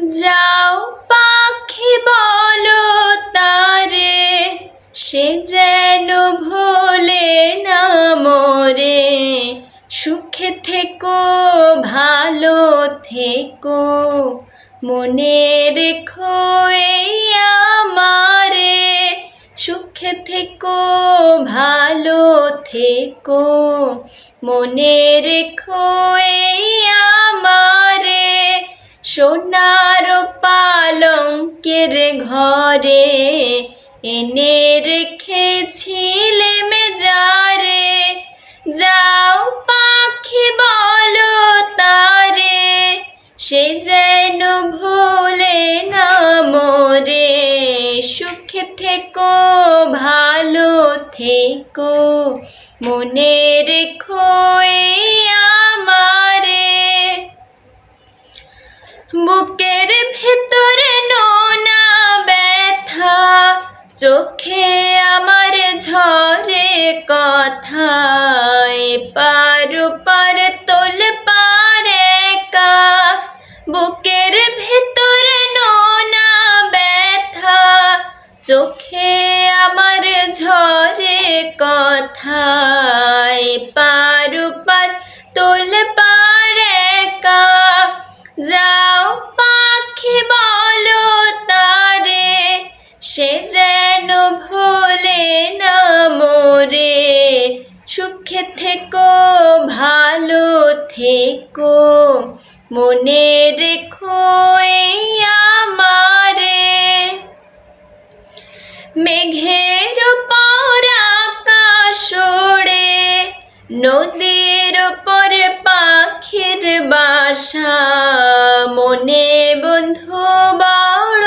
যাও পাখি বলো তারে, সে যেন ভোলে না মোরে। সুখে থেকো ভালো থেকো, মনে রেখো এই আমারে। সুখে থেকো ভালো থেকো, মনে রেখো এই আমারে। সোনার পালঙ্কের ঘরে এনে রেখেছিলে মেজারে। যাও পাখি বলো তারে, সে যেন ভুলে না মোরে। সুখে থেকো ভালো থেকো, মনে রেখো এই আমারে। বুকের ভেতরে নোনা ব্যথা, চোখে আমার ঝরে কথা। এপার ওপার তোল পার একা, বুকের ভেতরে নোনা ব্যথা, চোখে আমার ঝরে কথা। এপার ওপার তোল পার একা। যাও পাখি বলো তারে, সে যেন ভোলে না মোরে। সুখে থেকো ভালো থেকো, মনে রেখো এই আমারে। মেঘের উপর আকাশ ওড়ে, নদীর উপর পাখির বাসা। মনে বন্ধু বড়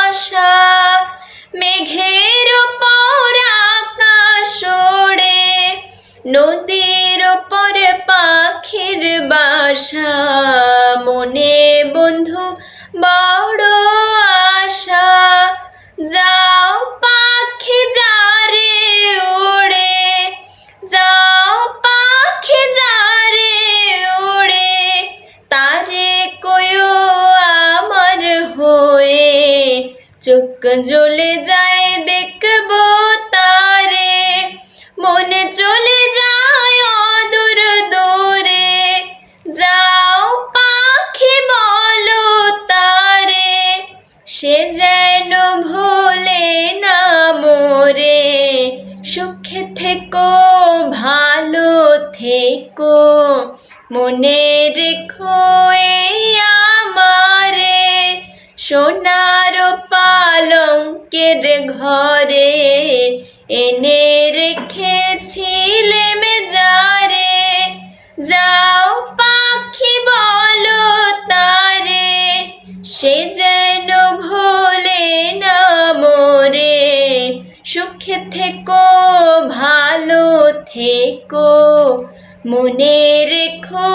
আশা, মেঘের উপর আকাশ ওড়ে, নদীর উপর পাখির বাসা। মনে বন্ধু বড় আশা। যাও পাখি যারে উড়ে, যাও পাখি যারে উড়ে, তারে কয়ো আমার হয়ে। চোখ জ্বলে যায় দেখবো তারে, মনে চলে যায় অদূর দূরে। যাও পাখি বলো তারে, সে যেন ভোলে না মোরে। সুখে থেকো ভালো থেকো, মনে রেখো এই আমারে। সোনার পালঙ্কের ঘরে এনে রেখেছিলে মেজারে। যাও পাখি বলো তারে, সে যেন ভোলে না মোরে। সুখে থেকো ভালো থেকো, মনে রেখো